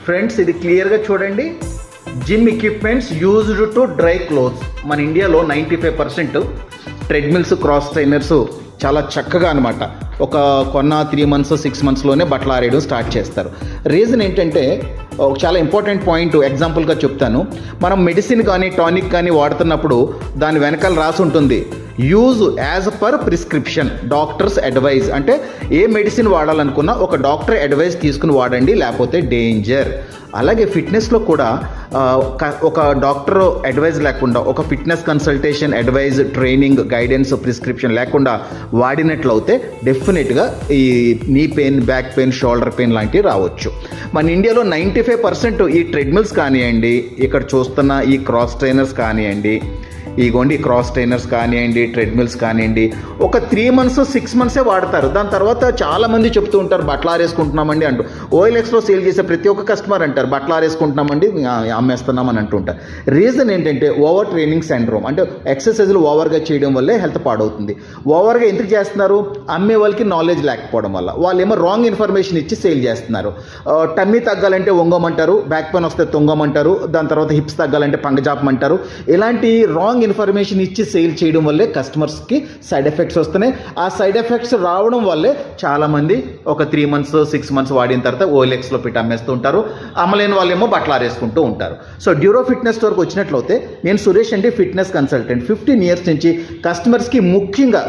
Friends ఇది క్లియర్గా చూడండి. Gym equipments used to dry clothes. మన ఇండియాలో 95% ట్రెడ్మిల్స్, క్రాస్ ట్రైనర్స్ చాలా చక్కగా అనమాట ఒక కొన్న 3 months 6 monthsలోనే బట్టలు ఆరేయడం స్టార్ట్ చేస్తారు. రీజన్ ఏంటంటే చాలా ఇంపార్టెంట్ పాయింట్ ఎగ్జాంపుల్గా చెప్తాను. మనం మెడిసిన్ కానీ టానిక్ కానీ వాడుతున్నప్పుడు దాని వెనకాల రాసి ఉంటుంది use as per prescription, doctor's advice. అంటే ఏ మెడిసిన్ వాడాలనుకున్నా ఒక డాక్టర్ అడ్వైజ్ తీసుకుని వాడండి, లేకపోతే డేంజర్. అలాగే ఫిట్నెస్లో కూడా ఒక డాక్టర్ అడ్వైజ్ లేకుండా, ఒక fitness consultation advice, training, guidance, prescription లేకుండా వాడినట్లయితే డెఫినెట్గా ఈ knee pain, back pain, shoulder pain లాంటివి రావచ్చు. మన ఇండియాలో 95% ఈ ట్రెడ్మిల్స్ కానివ్వండి, ఇక్కడ చూస్తున్న ఈ క్రాస్ ట్రైనర్స్ కానివ్వండి, ఇగోండి క్రాస్ ట్రైనర్స్ కానివ్వండి, ట్రెడ్మిల్స్ కానివ్వండి, ఒక 3 months 6 months వాడతారు. దాని తర్వాత చాలామంది చెప్తూ ఉంటారు బట్టలు ఆరేసుకుంటున్నామండి అంటూ. OLXలో సేల్ చేసే ప్రతి ఒక్క కస్టమర్ అంటారు బట్టలు ఆరేసుకుంటున్నామండి, అమ్మేస్తున్నామని అంటుంటారు. రీజన్ ఏంటంటే ఓవర్ ట్రైనింగ్ సిండ్రోమ్. అంటే ఎక్సర్సైజులు ఓవర్గా చేయడం వల్లే హెల్త్ పాడవుతుంది. ఓవర్గా ఎందుకు చేస్తున్నారు? అమ్మే వాళ్ళకి నాలెడ్జ్ లేకపోవడం వల్ల. వాళ్ళు ఏమో రాంగ్ ఇన్ఫర్మేషన్ ఇచ్చి సేల్ చేస్తున్నారు. టమ్మీ తగ్గాలంటే వంగమంటారు, బ్యాక్ పెయిన్ వస్తే తొంగమంటారు, దాని తర్వాత హిప్స్ తగ్గాలంటే పంగజాపమంటారు. ఇలాంటి రాంగ్ ఇన్ఫర్మేషన్ ఇచ్చి సేల్ చేయడం వల్లే కస్టమర్స్కి సైడ్ ఎఫెక్ట్స్ వస్తున్నాయి. ఆ సైడ్ ఎఫెక్ట్స్ రావడం వల్లే చాలామంది ఒక 3 months 6 months వాడిన తర్వాత OLXలో పెట్టి అమ్మేస్తూ ఉంటారు. అమ్మలేని వాళ్ళేమో బట్టలు ఆరేసుకుంటూ ఉంటారు. సో డ్యూరో ఫిట్నెస్ స్టోర్కి వచ్చినట్లయితే నేను సురేష్ అండి, ఫిట్నెస్ కన్సల్టెంట్. 15 years నుంచి కస్టమర్స్కి ముఖ్యంగా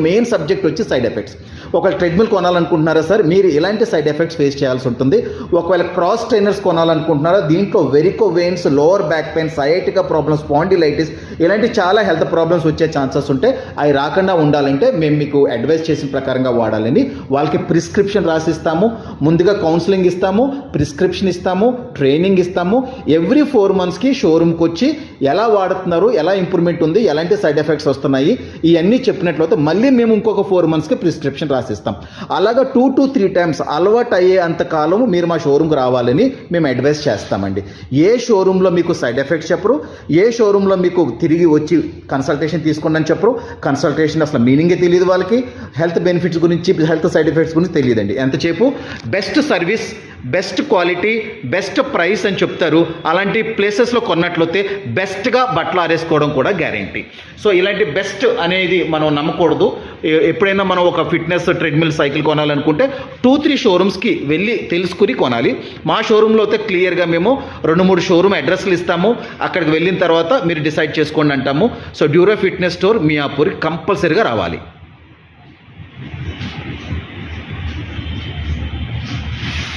మెయిన్ సబ్జెక్ట్ వచ్చి సైడ్ ఎఫెక్ట్స్. ఒకవేళ ట్రెడ్మిల్ కొనాలనుకుంటున్నారా సార్, మీరు ఇలాంటి సైడ్ ఎఫెక్ట్స్ ఫేస్ చేయాల్సి ఉంటుంది. ఒకవేళ క్రాస్ ట్రైనర్స్ కొనాలనుకుంటున్నారా, దీంట్లో varicose veins, lower back pain, sciatica problems, spondylitis ఇలాంటి చాలా హెల్త్ ప్రాబ్లమ్స్ వచ్చే ఛాన్సెస్ ఉంటాయి. అవి రాకుండా ఉండాలంటే మేము మీకు అడ్వైస్ చేసిన ప్రకారంగా వాడాలని వాళ్ళకి ప్రిస్క్రిప్షన్ రాసిస్తాము. ముందుగా కౌన్సిలింగ్ ఇస్తాము, ప్రిస్క్రిప్షన్ ఇస్తాము, ట్రైనింగ్ ఇస్తాము. ఎవ్రీ 4 monthsకి షోరూమ్కి వచ్చి ఎలా వాడుతున్నారు, ఎలా ఇంప్రూవ్మెంట్ ఉంది, ఎలాంటి సైడ్ ఎఫెక్ట్స్ వస్తున్నాయి, ఇవన్నీ చెప్పినట్లయితే మళ్ళీ మేము ఇంకొక 4 monthsకి ప్రిస్క్రిప్షన్ రాసిస్తాం. అలాగా 2 to 3 times అలవాటు అయ్యే అంతకాలం మీరు మా షోరూమ్కి రావాలని మేము అడ్వైస్ చేస్తామండి. ఏ షోరూంలో మీకు సైడ్ ఎఫెక్ట్స్ చెప్పరు, ఏ షోరూంలో మీకు తిరిగి వచ్చి కన్సల్టేషన్ తీసుకోండి అని చెప్పరు. కన్సల్టేషన్ అసలు మీనింగే తెలియదు వాళ్ళకి. హెల్త్ బెనిఫిట్స్ గురించి, హెల్త్ సైడ్ ఎఫెక్ట్స్ గురించి తెలియదండి. ఎంతసేపు best service, best quality, best price అని చెప్తారు. అలాంటి ప్లేసెస్లో కొన్నట్లయితే బెస్ట్గా బట్టలు ఆరేసుకోవడం కూడా గ్యారంటీ. సో ఇలాంటి బెస్ట్ అనేది మనం నమ్మకూడదు. ఎప్పుడైనా మనం ఒక ఫిట్నెస్ ట్రెడ్మిల్ సైకిల్ కొనాలనుకుంటే 2-3 షోరూమ్స్కి వెళ్ళి తెలుసుకుని కొనాలి. మా షోరూంలో అయితే క్లియర్గా మేము 2-3 షోరూమ్ అడ్రస్లు ఇస్తాము. అక్కడికి వెళ్ళిన తర్వాత మీరు డిసైడ్ చేసుకోండి అంటాము. సో డ్యూరో ఫిట్నెస్ స్టోర్ మియాపూర్కి కంపల్సరీగా రావాలి.